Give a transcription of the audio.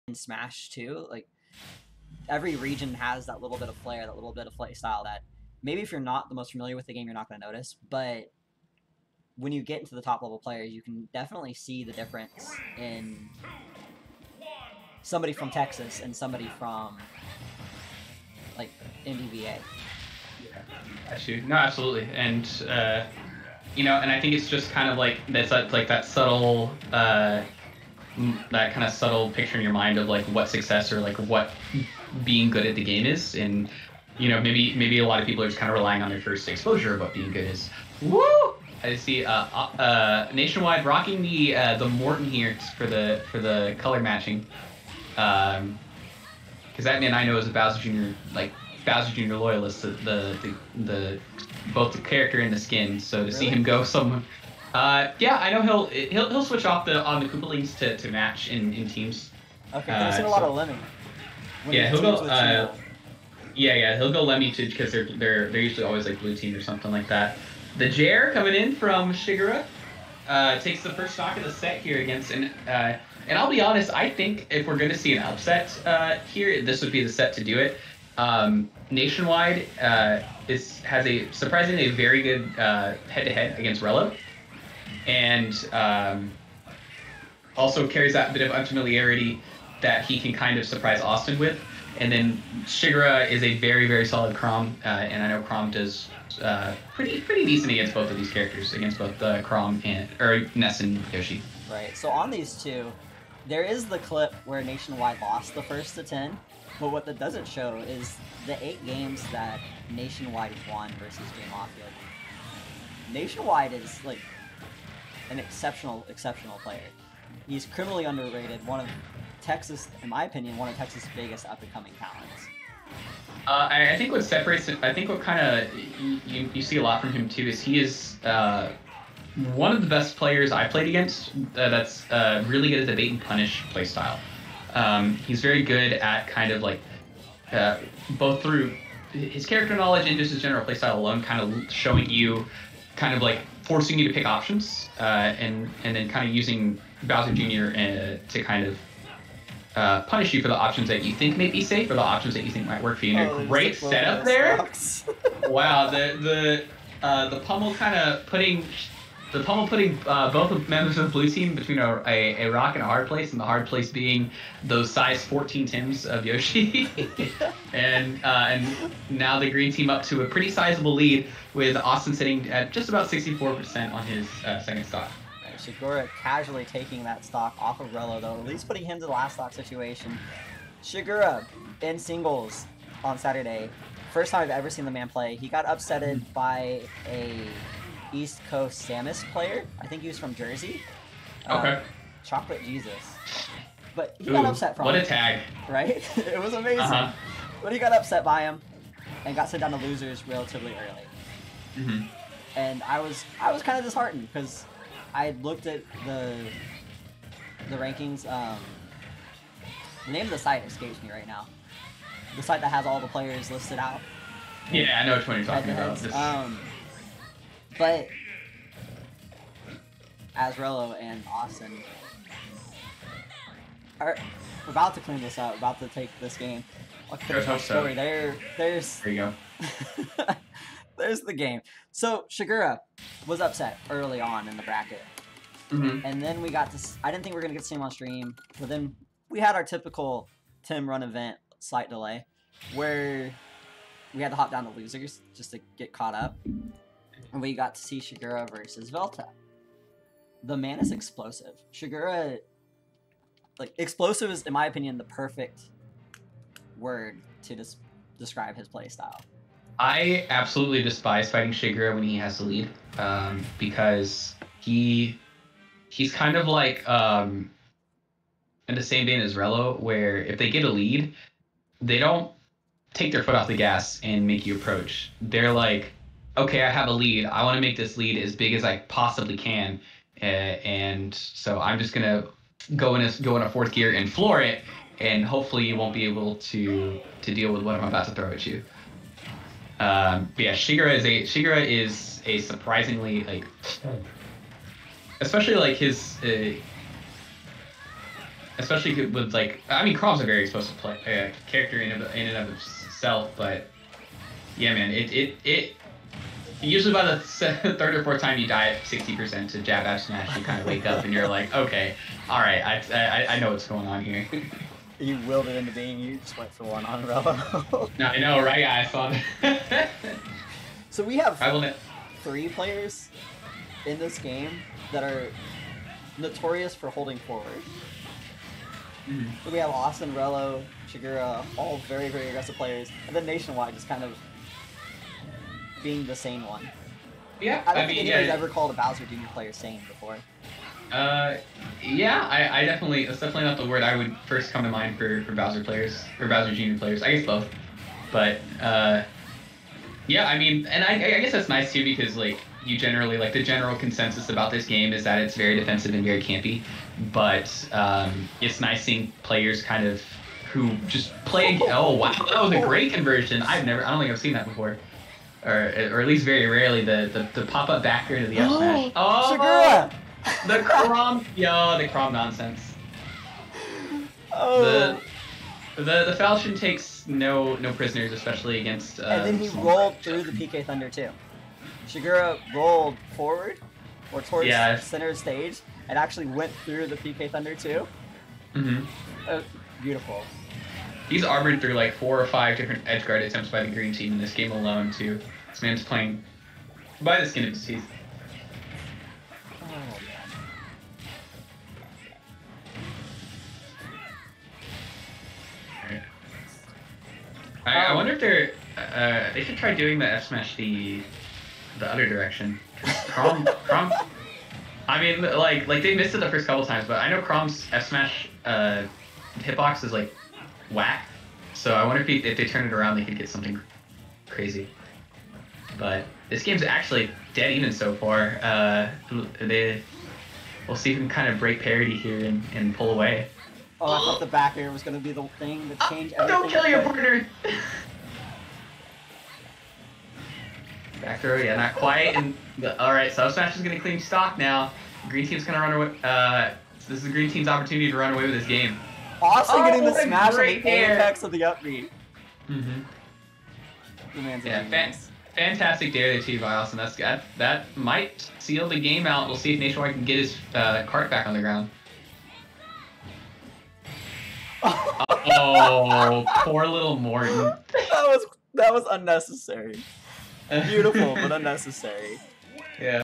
in Smash too. Like every region has that little bit of flair, that little bit of play style that maybe if you're not the most familiar with the game, you're not going to notice. But when you get into the top level players, you can definitely see the difference in somebody from Texas and somebody from like NDVA. Yeah, actually, no, absolutely, and you know, and I think it's just kind of like that's like that subtle, that kind of subtle picture in your mind of like what success or like what being good at the game is, and you know, maybe a lot of people are just kind of relying on their first exposure of what being good is. Woo! I see Nationwide rocking the Morton here for the color matching, because that man I know is a Bowser Jr. Loyalist, the both the character and the skin. So to see him go someone, yeah, I know he'll switch off on the Koopalings to match in teams. Okay, I've seen a lot of Lemmy. Yeah, he'll go. Yeah, he'll go Lemmy too because they're usually always like blue team or something like that. The Jair coming in from Shigura takes the first stock of the set here against and I'll be honest, I think if we're going to see an upset here, this would be the set to do it. Nationwide has a surprisingly very good head-to-head against Rello, and also carries that bit of unfamiliarity that he can kind of surprise Awestin with. And then Shigura is a very, very solid Chrom, and I know Chrom does pretty decent against both of these characters, against both Chrom or Ness and Yoshi. Right. So on these two, there is the clip where Nationwide lost the first to 10, but what that doesn't show is the 8 games that Nationwide won versus J-Mafia. Nationwide is like an exceptional player. He's criminally underrated. One of Texas, in my opinion, one of Texas' biggest up-and-coming talents. I think what separates him, I think what kind of you see a lot from him too is he is one of the best players I played against. That's really good at the bait and punish playstyle. He's very good at kind of like both through his character knowledge and just his general playstyle alone, kind of showing you, kind of like forcing you to pick options, and then kind of using Bowser Jr. To kind of punish you for the options that you think may be safe or the options that you think might work for you. And great setup there. Wow, the pummel kind of putting both members of the blue team between a rock and a hard place, and the hard place being those size 14 Tims of Yoshi. and now the green team up to a pretty sizable lead with Awestin sitting at just about 64% on his second stock. Shigura casually taking that stock off of Rello, though, at least putting him to the last stock situation. Shigura in singles on Saturday. First time I've ever seen the man play. He got upsetted by a East Coast Samus player. I think he was from Jersey. Okay. Chocolate Jesus. But he got upset from him. What a tag. Right? It was amazing. But he got upset by him and got sent down to losers relatively early. And I was kind of disheartened because I looked at the rankings. The name of the site escapes me right now. The site that has all the players listed out. Yeah, I know which one you're talking about. But Azrello and Awestin are about to clean this up, about to take this game. I'll finish my story. There you go. There's the game. So Shigura was upset early on in the bracket. And then we got to, I didn't think we were going to get to see him on stream, but then we had our typical Tim run event slight delay where we had to hop down to losers just to get caught up. And we got to see Shigura versus Velta. The man is explosive. Shigura, like, explosive is, in my opinion, the perfect word to describe his playstyle. I absolutely despise fighting Shigura when he has to lead, because he's kind of like in the same vein as Rello, where if they get a lead, they don't take their foot off the gas and make you approach. They're like, okay, I have a lead. I want to make this lead as big as I possibly can, and so I'm just gonna go in a fourth gear and floor it, and hopefully you won't be able to deal with what I'm about to throw at you. But yeah, Shigura is a surprisingly, like, especially like his especially with like, I mean, Crom's a very explosive character in and of itself, but yeah, man, it usually by the third or fourth time you die at 60% to jab F smash, you kind of wake up and you're like, okay, all right, I know what's going on here. You willed it into being. You just went for one on Rello. No, I know, right? I saw that. So we have 3 players in this game that are notorious for holding forward. Mm-hmm. So we have Awestin, Rello, Shigura, all very, very aggressive players, and then Nationwide just kind of being the sane one. Yeah, I don't think anybody's ever called a Bowser Jr. player sane before. Yeah, I definitely, that's definitely not the word I would first come to mind for Bowser players, or Bowser Jr. players. I guess both. But, yeah, I mean, and I guess that's nice too, because, like, you generally, like, the general consensus about this game is that it's very defensive and very campy, but, it's nice seeing players kind of who just play, oh, wow, that was a great conversion. I don't think I've seen that before. Or at least very rarely, the pop-up backer into the F smash. Oh, Shigura! The Crom, the Crom nonsense. Oh. The Falchion takes no prisoners, especially against. And then he rolled through the PK Thunder too. Shigura rolled forward, or towards center stage, and actually went through the PK Thunder too. Mm-hmm. Beautiful. He's armored through like 4 or 5 different edge guard attempts by the green team in this game alone too. This man's playing by the skin of his teeth. I wonder if they should try doing the F smash the other direction. Crom, I mean, like they missed it the first couple times, but I know Crom's F smash hitbox is like whack. So I wonder if they turn it around, they could get something crazy. But this game's actually dead even so far. We'll see if we can kind of break parity here and pull away. Oh, I thought the back air was going to be the thing to change everything. Don't kill your partner! Back throw, yeah, not quite. And alright, so Smash is going to claim stock now. Green team's going to run away. So this is the green team's opportunity to run away with this game. Awestin getting the smash on the apex of the upbeat. Mm-hmm. The man's fantastic dare there too by Awestin. That might seal the game out. We'll see if Nationwide can get his cart back on the ground. Oh, poor little Morton. That was unnecessary. Beautiful, but unnecessary. Yeah.